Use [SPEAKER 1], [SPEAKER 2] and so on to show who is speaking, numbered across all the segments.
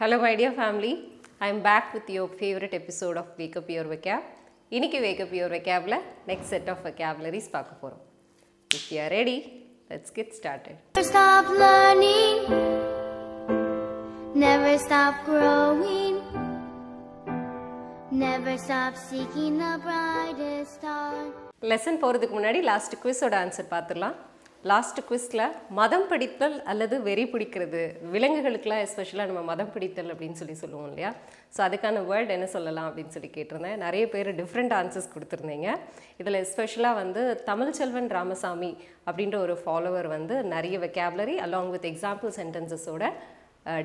[SPEAKER 1] Hello my dear family, I am back with your favorite episode of Wake Up Your Vocab. இன்னைக்கு Wake Up Your Vocabல next set of vocabularies பார்க்க போறோம். If you are ready, let's get started.
[SPEAKER 2] Never stop learning, never stop growing, never stop seeking the brightest star.
[SPEAKER 1] Lesson போறதுக்கு முன்னாடி last குவிஸோட answer பார்த்துடலாம். Last குவிஸில் மதம் பிடித்தல் அல்லது வெறி பிடிக்கிறது, விலங்குகளுக்கெல்லாம் எஸ்பெஷலாக நம்ம மதம் பிடித்தல் அப்படின்னு சொல்லுவோம் இல்லையா? ஸோ அதுக்கான வேர்ட் என்ன சொல்லலாம் அப்படின்னு சொல்லி கேட்டிருந்தேன். நிறைய பேர் டிஃப்ரெண்ட் ஆன்சர்ஸ் கொடுத்துருந்தீங்க. இதில் எஸ்பெஷலாக வந்து தமிழ்ச்செல்வன் ராமசாமி அப்படின்ற ஒரு ஃபாலோவர் வந்து நிறைய வெக்காபுலரி அலாங் வித் எக்ஸாம்பிள் சென்டென்சஸோட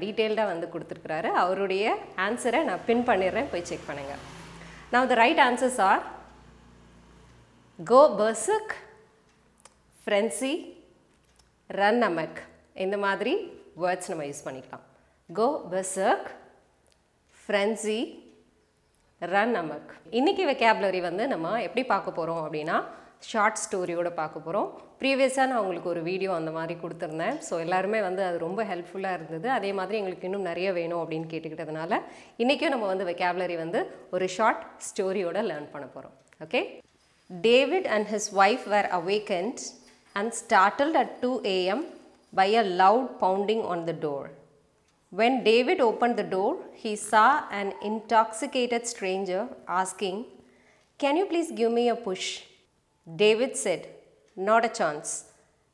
[SPEAKER 1] டீட்டெயில்டாக வந்து கொடுத்துருக்குறாரு. அவருடைய ஆன்சரை நான் பின் பண்ணிடுறேன், போய் செக் பண்ணுங்கள். Now the right answers are go berserk, frenzy, run amok. இந்த மாதிரி வேர்ட்ஸ் நம்ம யூஸ் பண்ணிக்கலாம். Go berserk, frenzy, run amok. இன்னைக்கு வெக்காபுலரி வந்து நம்ம எப்படி பார்க்க போகிறோம் அப்படின்னா ஷார்ட் ஸ்டோரியோட பார்க்க போகிறோம். ப்ரீவியஸாக நான் உங்களுக்கு ஒரு வீடியோ அந்த மாதிரி கொடுத்துருந்தேன். ஸோ எல்லாருமே வந்து அது ரொம்ப ஹெல்ப்ஃபுல்லாக இருந்தது. அதே மாதிரி எங்களுக்கு இன்னும் நிறைய வேணும் அப்படின்னு கேட்டுக்கிட்டதுனால இன்றைக்கும் நம்ம வந்து வெக்காபுலரி வந்து ஒரு ஷார்ட் ஸ்டோரியோட லேர்ன் பண்ண போகிறோம். Okay. David and his wife were awakened and startled at 2 a.m. by a loud pounding on the door. When David opened the door, he saw an intoxicated stranger asking, "Can you please give me a push?" David said, "Not a chance.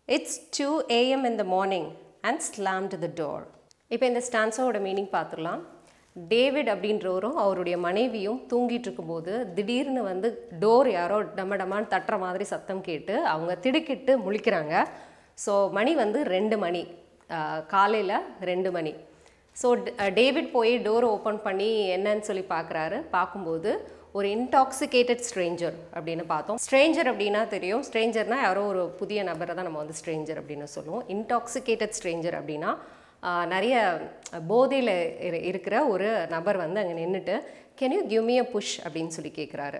[SPEAKER 1] It's 2 a.m. in the morning," and slammed the door. இப்போ இந்த ஸ்டான்ஸோட meaning பார்த்துடலாம். David அப்படின்றவரும் அவருடைய மனைவியும் தூங்கிட்டு இருக்கும்போது திடீர்னு வந்து door யாரோ டமான்னு தட்டுற மாதிரி சத்தம் கேட்டு அவங்க திடுக்கிட்டு முழிக்கிறாங்க. ஸோ மணி வந்து 2 மணி, காலையில் 2 மணி. ஸோ டேவிட் போய் டோர் ஓப்பன் பண்ணி என்னன்னு சொல்லி பார்க்கும்போது ஒரு இன்டாக்சிகேட்டட் ஸ்ட்ரேஞ்சர் அப்படின்னு பார்த்தோம். ஸ்ட்ரேஞ்சர் அப்படின்னா தெரியும், ஸ்ட்ரேஞ்சர்னால் யாரோ ஒரு புதிய நபரை தான் நம்ம வந்து ஸ்ட்ரேஞ்சர் அப்படின்னு சொல்லுவோம். இன்டாக்சிகேட்டட் ஸ்ட்ரேஞ்சர் அப்படின்னா நிறைய போதையில் இருக்கிற ஒரு நபர் வந்து அங்கே நின்றுட்டு can you give me a push அப்படின்னு சொல்லி கேட்குறாரு.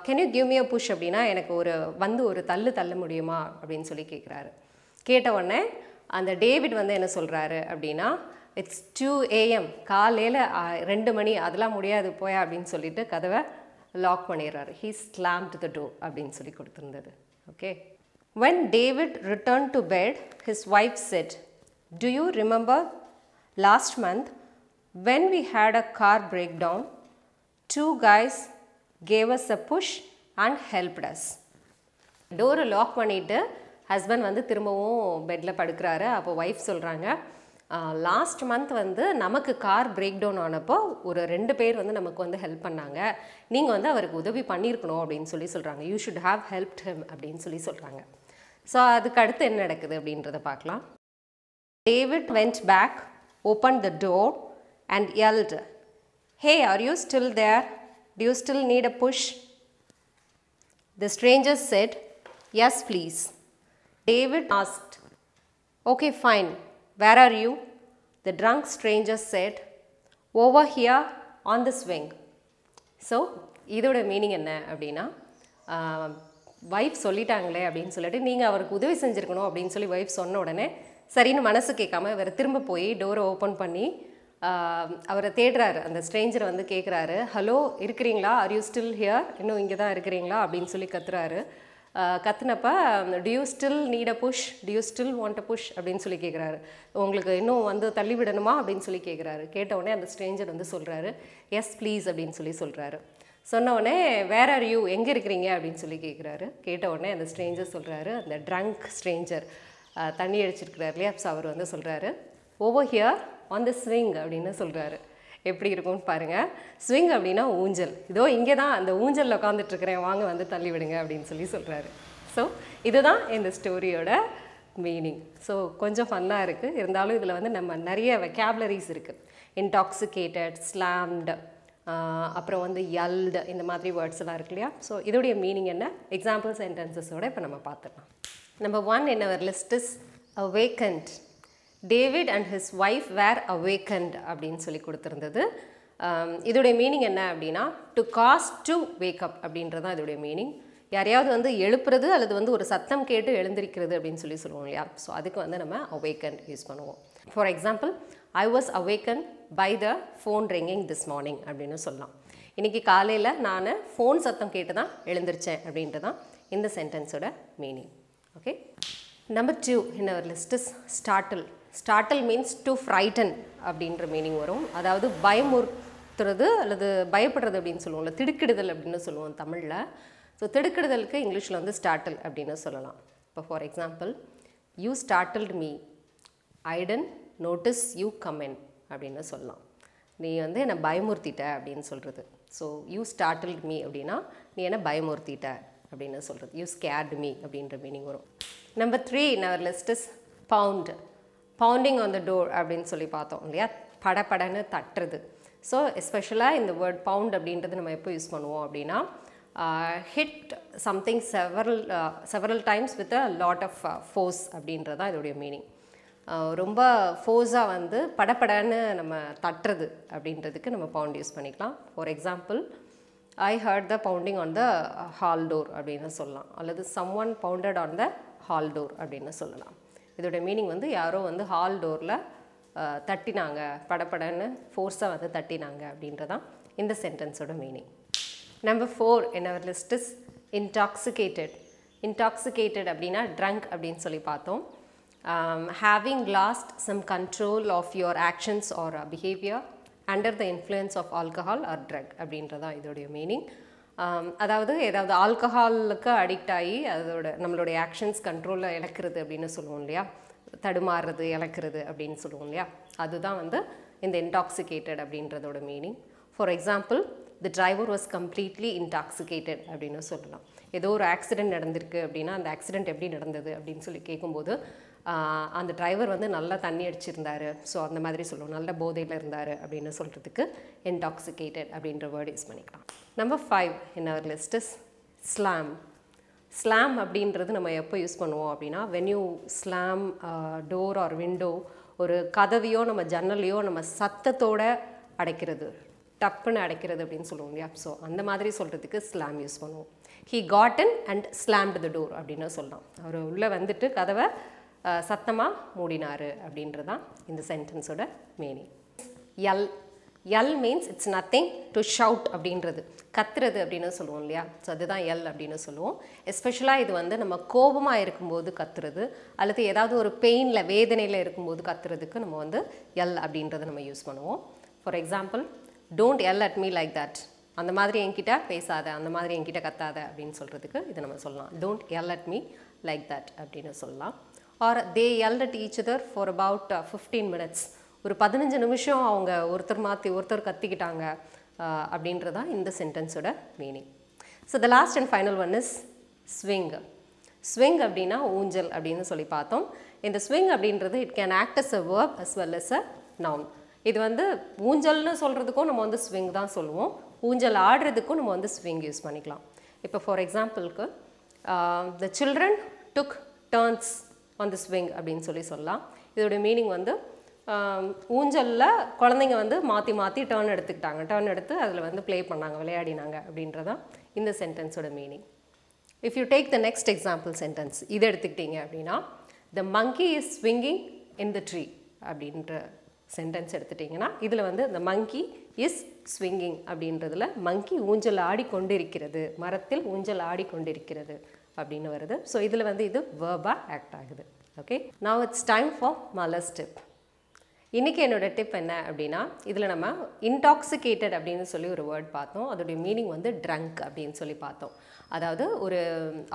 [SPEAKER 1] Can you give me a push அப்படின்னா எனக்கு ஒரு தள்ள முடியுமா அப்படின்னு சொல்லி கேட்குறாரு. கேட்ட உடனே அந்த டேவிட் வந்து என்ன சொல்கிறாரு அப்படின்னா இட்ஸ் 2 a.m. காலையில் 2 மணி, அதெல்லாம் முடியாது போயா அப்படின்னு சொல்லிட்டு கதவை லாக் பண்ணிடுறாரு. He slammed the door அப்படின்னு சொல்லி கொடுத்துருந்தது. Okay. When David returned to bed, his wife said, "Do you remember last month when we had a car breakdown? 2 guys gave us a push and helped us." டோரை lock பண்ணிவிட்டு husband வந்து திரும்பவும் பெட்டில் படுக்கிறாரு. அப்போ wife சொல்கிறாங்க, last month வந்து நமக்கு car break down ஆனப்போ ஒரு 2 பேர் வந்து நமக்கு வந்து ஹெல்ப் பண்ணாங்க. நீங்கள் வந்து அவருக்கு உதவி பண்ணியிருக்கணும் அப்படின்னு சொல்லி சொல்கிறாங்க. You should have helped him அப்படின்னு சொல்லி சொல்கிறாங்க. ஸோ அதுக்கு அடுத்து என்ன நடக்குது அப்படின்றத பார்க்கலாம். David went back, opened the door and yelled, "Hey, are you still there? Do you still need a push?" The stranger said, "Yes, please." David asked, "Okay, fine. Where are you?" The drunk stranger said, "Over here on the swing." So, இதோட meaning என்ன அப்படின்னா wife சொல்லிட்டாங்களே அப்படின்னு சொல்லிட்டு நீங்கள் அவருக்கு உதவி செஞ்சுருக்கணும் அப்படின்னு சொல்லி வைஃப் சொன்ன உடனே சரின்னு மனசு கேட்காம இவர் திரும்ப போய் டோரை ஓப்பன் பண்ணி அவரை தேடுறாரு. அந்த ஸ்ட்ரேஞ்சரை வந்து கேட்குறாரு, "ஹலோ, இருக்கிறீங்களா? Are you still here? இன்னும் இங்கே தான் இருக்கிறீங்களா?" அப்படின்னு சொல்லி கத்துறாரு. கத்துனப்ப "Do you still need a push? Do you still want a push?" அப்படின்னு சொல்லி கேட்குறாரு. உங்களுக்கு இன்னும் வந்து தள்ளி விடணுமா அப்படின்னு சொல்லி கேட்குறாரு. கேட்ட உடனே அந்த ஸ்ட்ரேஞ்சர் வந்து சொல்கிறாரு, "எஸ் ப்ளீஸ்" அப்படின்னு சொல்லி சொல்கிறாரு. சொன்ன உடனே வேர் ஆர் யூ, எங்கே இருக்கிறீங்க அப்படின்னு சொல்லி கேட்குறாரு. கேட்ட உடனே அந்த ஸ்ட்ரேஞ்சர் சொல்கிறாரு, அந்த ட்ரங்க் ஸ்ட்ரேஞ்சர் தண்ணி அடிச்சிருக்கிறார் இல்லையா, ஸோ அவர் வந்து சொல்கிறாரு, "over here on the swing" அப்படின்னு சொல்கிறாரு. எப்படி இருக்கும்னு பாருங்கள். ஸ்விங் அப்படின்னா ஊஞ்சல். இதோ இங்கே தான் அந்த ஊஞ்சலில் உட்காந்துட்ருக்கிறேன், வாங்க வந்து தள்ளி விடுங்க அப்படின்னு சொல்லி சொல்கிறாரு. ஸோ இதுதான் இந்த ஸ்டோரியோட மீனிங். ஸோ கொஞ்சம் ஃபன்னாக இருக்குது. இருந்தாலும் இதில் வந்து நம்ம நிறைய வெக்காபுலரிஸ் இருக்குது. இன்டாக்சிகேட்டட், ஸ்லாம்டு, அப்புறம் வந்து yelled, இந்த மாதிரி வேர்ட்ஸ் எல்லாம் இருக்கு இல்லையா? ஸோ இதோடைய மீனிங் என்ன, எக்ஸாம்பிள் சென்டென்சஸோட இப்போ நம்ம பார்த்துக்கலாம். Number 1 in our list is awakened. David and his wife were awakened அப்படின்னு சொல்லி கொடுத்துருந்தது. இதோடைய மீனிங் என்ன அப்படின்னா to cause to wake up அப்படின்றதான் இதோடைய மீனிங். யாரையாவது வந்து எழுப்புறது அல்லது வந்து ஒரு சத்தம் கேட்டு எழுந்திருக்கிறது அப்படின்னு சொல்லி சொல்லுவோம் இல்லையா? ஸோ அதுக்கு வந்து நம்ம awakened யூஸ் பண்ணுவோம். For example, I was awakened by the phone ringing this morning அப்படின்னு சொல்லலாம். இன்றைக்கி காலையில் நான் ஃபோன் சத்தம் கேட்டு தான் எழுந்திருச்சேன் அப்படின்ட்டு தான் இந்த சென்டென்ஸோட meaning. Okay, number 2 in our list is startle. Startle means to frighten அப்படின்ற மீனிங் வரும். அதாவது பயமுறுத்துறது அல்லது பயப்படுறது அப்படின்னு சொல்லுவோம்ல, திடுக்கிடுதல் அப்படின்னு சொல்லுவோம் தமிழில். ஸோ திடுக்கிடுதலுக்கு இங்கிலீஷில் வந்து startle அப்படின்னு சொல்லலாம். இப்போ for example, you startled me, I didn't notice you come in அப்படின்னு சொல்லலாம். நீ வந்து என்னை பயமுறுத்திட்ட அப்படின்னு சொல்கிறது. ஸோ you startled me அப்படின்னா நீ என்னை பயமுறுத்திட்ட அப்படின்னு சொல்கிறது. you scared me அப்படின்ற மீனிங் வரும். Number 3 in our list is pound. Pounding on the door அப்படின்னு சொல்லி பார்த்தோம் இல்லையா, படப்படன்னு தட்டுறது. ஸோ எஸ்பெஷலாக இந்த வேர்ட் பவுண்ட் அப்படின்றது நம்ம எப்போ யூஸ் பண்ணுவோம் அப்படின்னா, hit something several times with a lot of force அப்படின்றது தான் இதோடைய மீனிங். ரொம்ப ஃபோர்ஸாக வந்து படப்படன்னு நம்ம தட்டுறது அப்படின்றதுக்கு நம்ம பவுண்ட் யூஸ் பண்ணிக்கலாம். For example, I heard the pounding on the hall door அப்படின்னு சொல்லலாம். அல்லது someone pounded on the hall door அப்படின்னு சொல்லலாம். இதோட மீனிங் வந்து யாரோ வந்து ஹால் டோரில் தட்டினாங்க, படப்படன்னு ஃபோர்ஸாக வந்து தட்டினாங்க அப்படின்றதான் இந்த சென்டென்ஸோட meaning. Number 4 in our list is intoxicated. Intoxicated அப்படின்னா drunk அப்படின்னு சொல்லி பார்த்தோம். Having lost some control of your actions or behavior under the influence of alcohol or drug அப்படின்றதான் இதோடைய மீனிங். அதாவது ஏதாவது ஆல்கஹாலுக்கு அடிக்ட் ஆகி அதோட நம்மளுடைய ஆக்ஷன்ஸ் கண்ட்ரோலில் இழக்கிறது அப்படின்னு சொல்லுவோம் இல்லையா, தடுமாறுறது இழக்கிறது அப்படின்னு சொல்லுவோம் இல்லையா, அதுதான் வந்து இந்த இன்டாக்சிகேட்டட் அப்படின்றதோட meaning. For example, the driver was completely intoxicated அப்படின்னு சொல்லலாம். ஏதோ ஒரு ஆக்சிடெண்ட் நடந்திருக்கு அப்படின்னா அந்த ஆக்சிடெண்ட் எப்படி நடந்தது அப்படின்னு சொல்லி கேட்கும்போது அந்த டிரைவர் வந்து நல்லா தண்ணி அடிச்சிருந்தார், ஸோ அந்த மாதிரி சொல்லுவோம், நல்ல போதையில் இருந்தார் அப்படின்னு சொல்கிறதுக்கு இன்டாக்சிகேட்டட் அப்படின்ற வேர்டு யூஸ் பண்ணிக்கலாம். Number 5 in our list is slam. Slam அப்படின்றது நம்ம எப்போ யூஸ் பண்ணுவோம் அப்படின்னா, when you slam door or window, ஒரு கதவையோ நம்ம ஜன்னலையோ நம்ம சத்தத்தோட அடைக்கிறது, டப்புன்னு அடைக்கிறது அப்படின்னு சொல்லுவோம் இல்லையா, ஸோ அந்த மாதிரி சொல்கிறதுக்கு ஸ்லாம் யூஸ் பண்ணுவோம். He got in and slammed the door அப்படின்னு சொல்லலாம். அவர் உள்ளே வந்துட்டு கதவை சத்தமாக மூடினார் அப்படின்றதான் இந்த சென்டென்ஸோட meaning. L. L means it's nothing to shout அப்படின்றது, கத்துறது அப்படின்னு சொல்லுவோம் இல்லையா, ஸோ அதுதான் எல் அப்படின்னு சொல்லுவோம். எஸ்பெஷலாக இது வந்து நம்ம கோபமாக இருக்கும்போது கத்துறது அல்லது ஏதாவது ஒரு பெயினில் வேதனையில் இருக்கும்போது கத்துறதுக்கு நம்ம வந்து எல் அப்படின்றத நம்ம யூஸ் பண்ணுவோம். For example, don't yell at me like that, அந்த மாதிரி என்கிட்ட பேசாத, அந்த மாதிரி என்கிட்ட கத்தாத அப்படின்னு சொல்கிறதுக்கு இதை நம்ம சொல்லலாம். Don't yell at me like that அப்படின்னு சொல்லலாம். Are they yelled at each other for about 15 minutes. ஒரு 15 நிமிஷம் அவங்க ஒருத்தர் மாற்றி ஒருத்தர் கத்திக்கிட்டாங்க அப்படின்றதான் இந்த சென்டென்ஸோட meaning. So the last and final one is swing. Swing அப்படின்னா ஊஞ்சல் அப்படின்னு சொல்லி பார்த்தோம். இந்த ஸ்விங் அப்படின்றது it can act as a verb as well as a noun. இது வந்து ஊஞ்சல்னு சொல்கிறதுக்கும் நம்ம வந்து ஸ்விங் தான் சொல்லுவோம், ஊஞ்சல் ஆடுறதுக்கும் நம்ம வந்து ஸ்விங் யூஸ் பண்ணிக்கலாம். இப்போ ஃபார் எக்ஸாம்பிளுக்கு, the children took turns on the swing அப்படின்னு சொல்லலாம். இதோட மீனிங் வந்து ஊஞ்சலில் குழந்தைங்க வந்து மாற்றி மாற்றி டர்ன் எடுத்துக்கிட்டாங்க, டர்ன் எடுத்து அதில் வந்து ப்ளே பண்ணாங்க, விளையாடினாங்க அப்படின்றதான் இந்த சென்டென்ஸோட meaning. If you take the next example sentence, இதை எடுத்துக்கிட்டீங்க அப்படின்னா, the monkey is swinging in the tree அப்படின்ற சென்டென்ஸ் எடுத்துட்டிங்கன்னா இதில் வந்து the monkey is swinging அப்படின்றதுல மங்கி ஊஞ்சல் ஆடிக்கொண்டிருக்கிறது, மரத்தில் ஊஞ்சல் ஆடிக்கொண்டிருக்கிறது அப்படின்னு வருது. ஸோ இதில் வந்து இது வேர்பாக ஆக்ட் ஆகுது. Okay, now it's time for Mala's tip. இன்றைக்கி என்னோடய டிப் என்ன அப்படின்னா, இதில் நம்ம இன்டாக்சிகேட்டட் அப்படின்னு சொல்லி ஒரு வேர்ட் பார்த்தோம், அதோடைய மீனிங் வந்து ட்ரங்க் அப்படின்னு சொல்லி பார்த்தோம். அதாவது ஒரு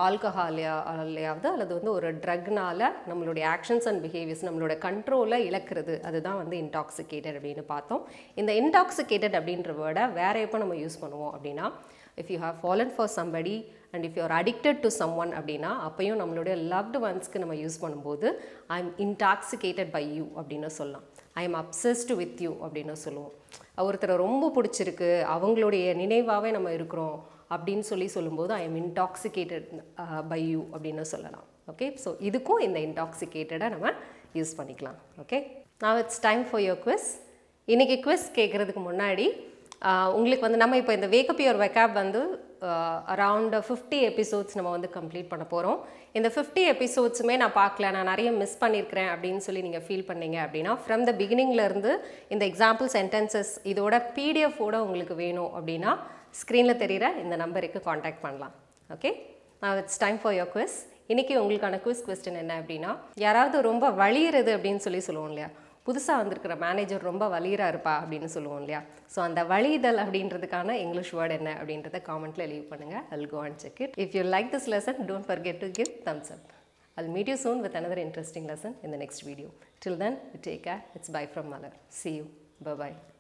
[SPEAKER 1] ஆல்கஹாலையாவது அல்லது வந்து ஒரு ட்ரக்னால் நம்மளுடைய ஆக்ஷன்ஸ் அண்ட் பிஹேவியர்ஸ் நம்மளோட கண்ட்ரோலை இழக்கிறது, அதுதான் வந்து இன்டாக்சிகேட்டட் அப்படின்னு பார்த்தோம். இந்த இன்டாக்சிகேட்டட் அப்படின்ற வேர்டை வேறு எப்போ நம்ம யூஸ் பண்ணுவோம் அப்படின்னா, if you have fallen for somebody and if you are addicted to someone அப்படின்னா அப்பையும் நம்மளுடைய loved onesக்கு நம்ம யூஸ் பண்ணும்போது I am intoxicated by you அப்படின்னு சொல்லலாம். I am obsessed with you அப்படின்னு சொல்லுவோம். ஒருத்தரை ரொம்ப பிடிச்சிருக்கு, அவங்களுடைய நினைவாகவே நம்ம இருக்கிறோம் அப்படின்னு சொல்லும்போது I am intoxicated by you அப்படின்னு சொல்லலாம். ஓகே, ஸோ இதுக்கும் இந்த இன்டாக்சிகேட்டடை நம்ம யூஸ் பண்ணிக்கலாம். Okay, now it's time for your quiz. இன்றைக்கி quiz கேட்குறதுக்கு முன்னாடி உங்களுக்கு வந்து நம்ம இப்போ இந்த வேக்கப் யுவர் வெக்காப் வந்து அரவுண்ட் 50 எபிசோட்ஸ் நம்ம வந்து கம்ப்ளீட் பண்ண போகிறோம். இந்த 50 எபிசோட்ஸுமே நான் பார்க்கல, நான் நிறைய மிஸ் பண்ணியிருக்கிறேன் அப்படின்னு சொல்லி நீங்கள் ஃபீல் பண்ணீங்க அப்படின்னா ஃப்ரம் த பிகினிங்லேருந்து இந்த எக்ஸாம்பிள் சென்டென்சஸ் இதோட பிடிஎஃபோட உங்களுக்கு வேணும் அப்படின்னா ஸ்க்ரீனில் தெரிகிற இந்த நம்பருக்கு காண்டாக்ட் பண்ணலாம். Okay, now it's time for your quiz. இன்றைக்கி உங்களுக்கான குவிஸ் கொஸ்டின் என்ன அப்படின்னா, யாராவது ரொம்ப வலியுறது அப்படின்னு சொல்லுவோம் இல்லையா, புதுசாக வந்திருக்கிற மேனேஜர் ரொம்ப வலியரா இருப்பா அப்படின்னு சொல்லுவோம் இல்லையா. ஸோ அந்த வலிதல் அப்படின்றதுக்கான இங்கிலீஷ் வேர்டு என்ன அப்படின்றத காமெண்ட்டில் லீவ் பண்ணுங்கள். I'll go and check it. If you like this lesson, don't forget to give thumbs up. I'll meet you soon with another interesting lesson in the next video. Till then, take care. It's bye from Malar. See you. Bye-bye.